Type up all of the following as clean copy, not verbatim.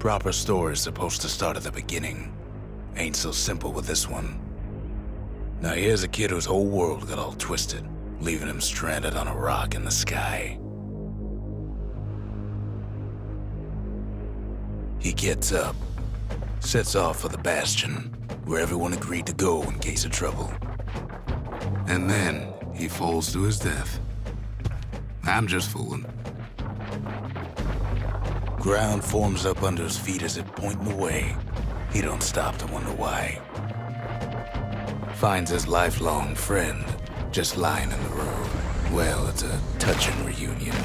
Proper story's supposed to start at the beginning. Ain't so simple with this one. Now here's a kid whose whole world got all twisted, leaving him stranded on a rock in the sky. He gets up, sets off for the Bastion, where everyone agreed to go in case of trouble. And then he falls to his death. I'm just fooling. Ground forms up under his feet as if pointing away. He don't stop to wonder why. Finds his lifelong friend just lying in the road. Well, it's a touching reunion.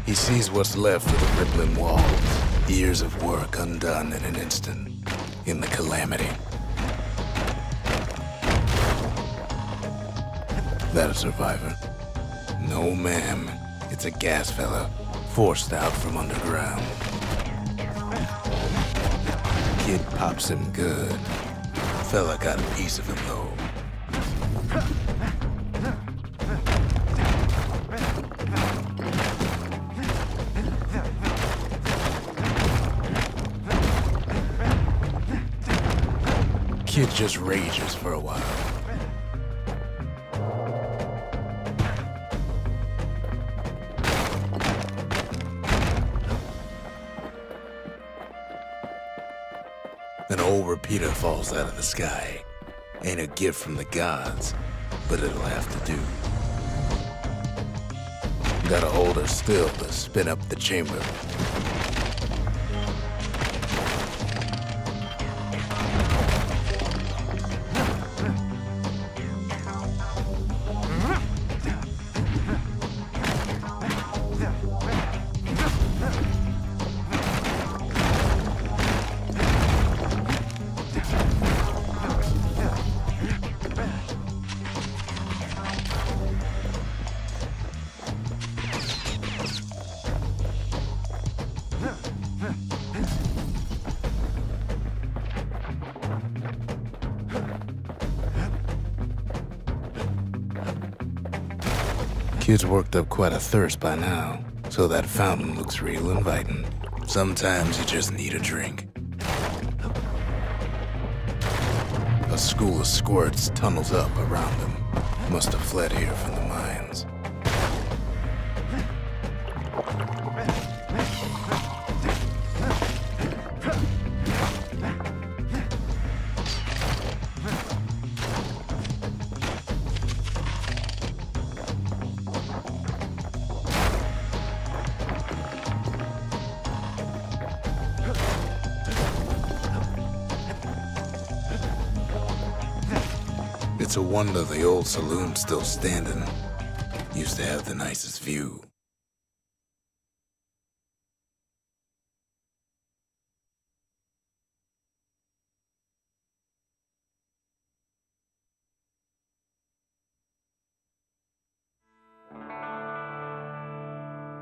He sees what's left of the rippling walls, years of work undone in an instant, in the calamity. That a survivor? No, ma'am. It's a gas fella, forced out from underground. Kid pops him good. Fella got a piece of him, though. Kid just rages for a while. An old repeater falls out of the sky. Ain't a gift from the gods, but it'll have to do. Gotta hold her still to spin up the chamber. Kid's worked up quite a thirst by now, so that fountain looks real inviting. Sometimes you just need a drink. A school of squirts tunnels up around him. Must have fled here from the mines. It's a wonder the old saloon's still standing. Used to have the nicest view.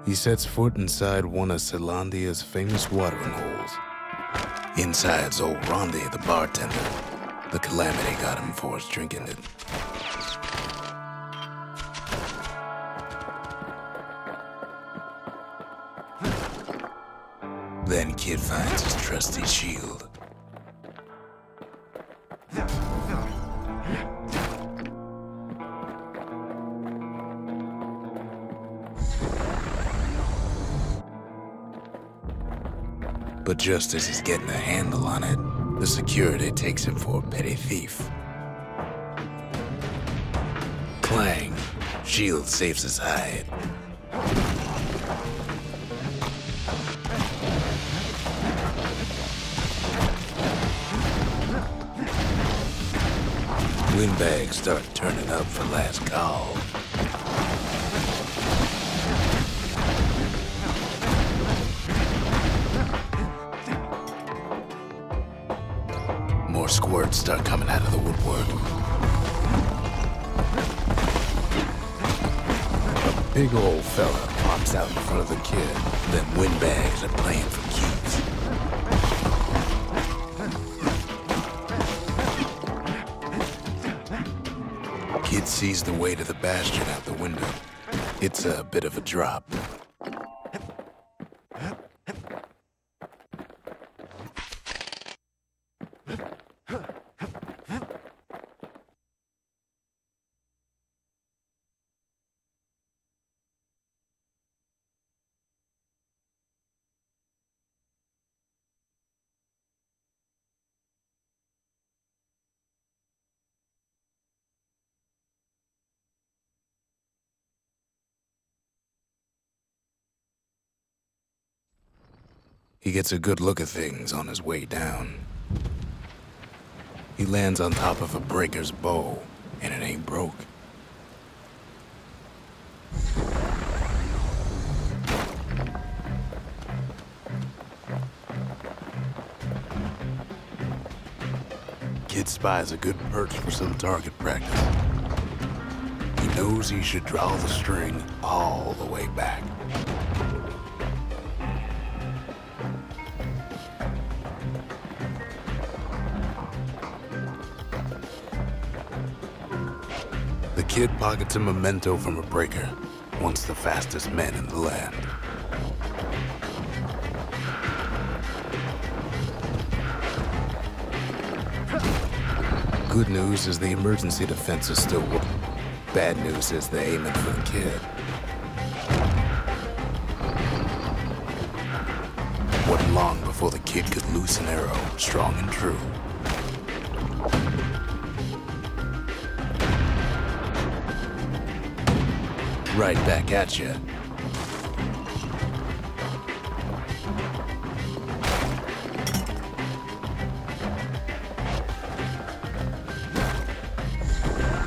He sets foot inside one of Celandia's famous watering holes. Inside's old Rondi, the bartender. The calamity got him forced drinking it. Then Kid finds his trusty shield. But just as he's getting a handle on it, the security takes him for a petty thief. Clang! Shield saves his hide. Windbags start turning up for last call. More squirts start coming out of the woodwork. A big old fella pops out in front of the kid. Then windbags are playing for keeps. Kid sees the way to the Bastion out the window. It's a bit of a drop. He gets a good look at things on his way down. He lands on top of a breaker's bow, and it ain't broke. Kid spies a good perch for some target practice. He knows he should draw the string all the way back. The kid pockets a memento from a breaker, once the fastest men in the land. Good news is the emergency defense is still working. Bad news is they're aiming for the kid. Wasn't long before the kid could loose an arrow, strong and true. Right back at you.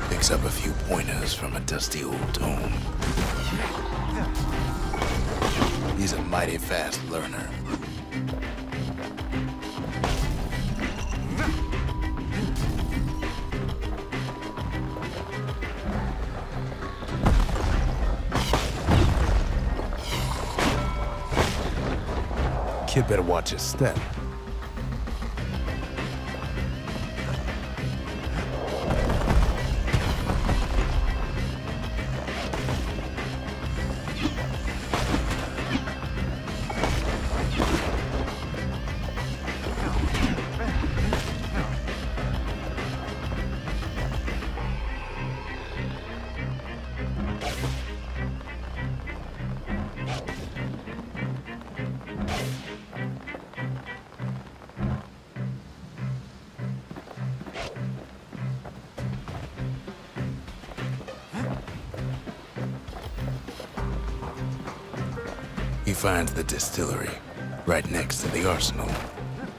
Picks up a few pointers from a dusty old tome. He's a mighty fast learner. Kid better watch his step. He finds the distillery, right next to the arsenal.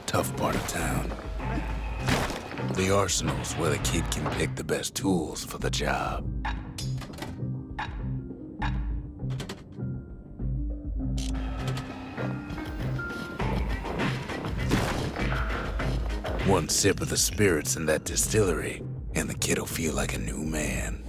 Tough part of town. The arsenal's where the kid can pick the best tools for the job. One sip of the spirits in that distillery, and the kid'll feel like a new man.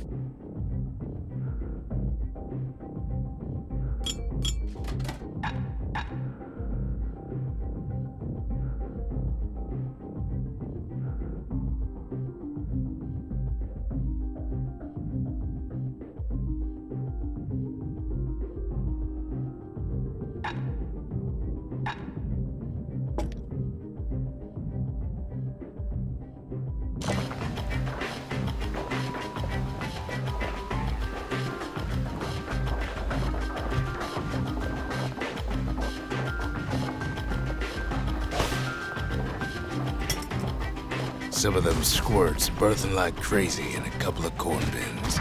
Some of them squirts birthing like crazy in a couple of corn bins.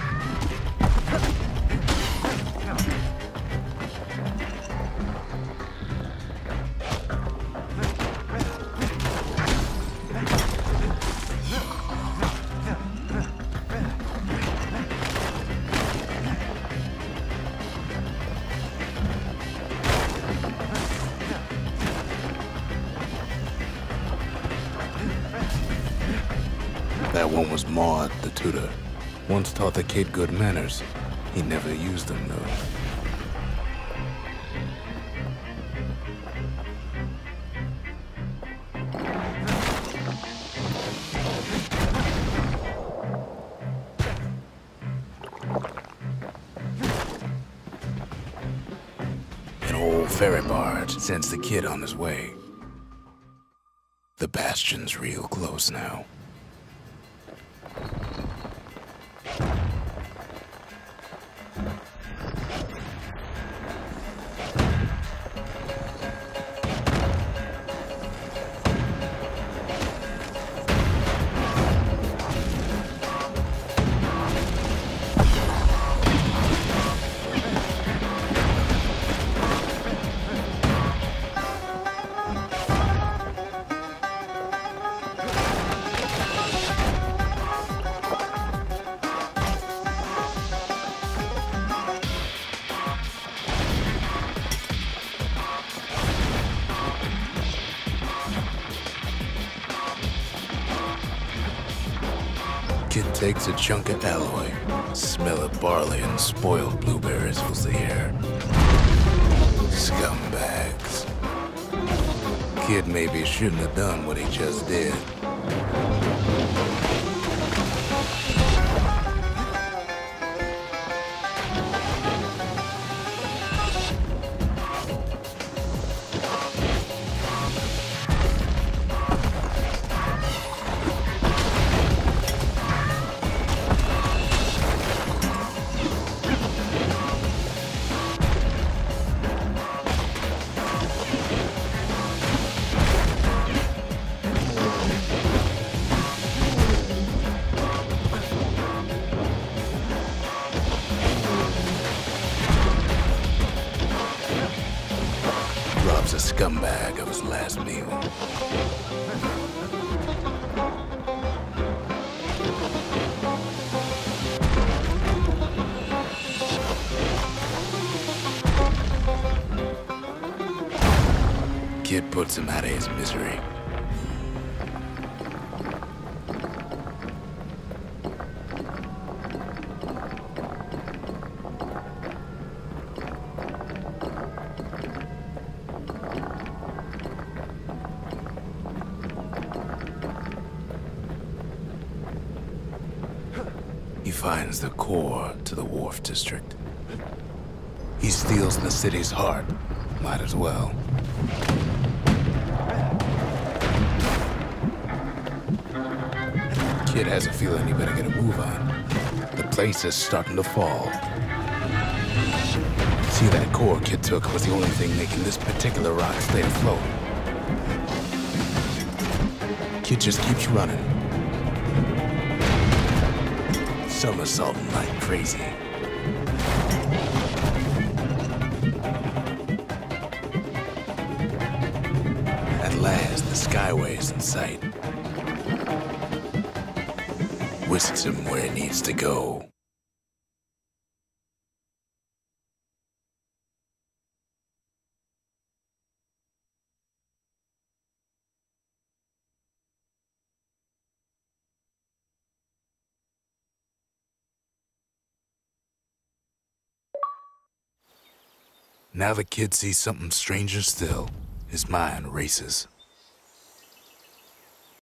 That one was Maud, the tutor. Once taught the kid good manners. He never used them, though. ferry barge sends the kid on his way. The Bastion's real close now. Kid takes a chunk of alloy. Smell of barley and spoiled blueberries fills the air. Scumbags. Kid maybe shouldn't have done what he just did. Rob's a scumbag of his last meal. Kid puts him out of his misery. He finds the core to the Wharf District. He steals the city's heart. Might as well. Kid has a feeling he better get a move on. The place is starting to fall. See, that core Kid took was the only thing making this particular rock stay afloat. Kid just keeps running. Somersaulting like crazy. At last, the skyway's in sight. Whisks him where he needs to go. Now the kid sees something stranger still. His mind races.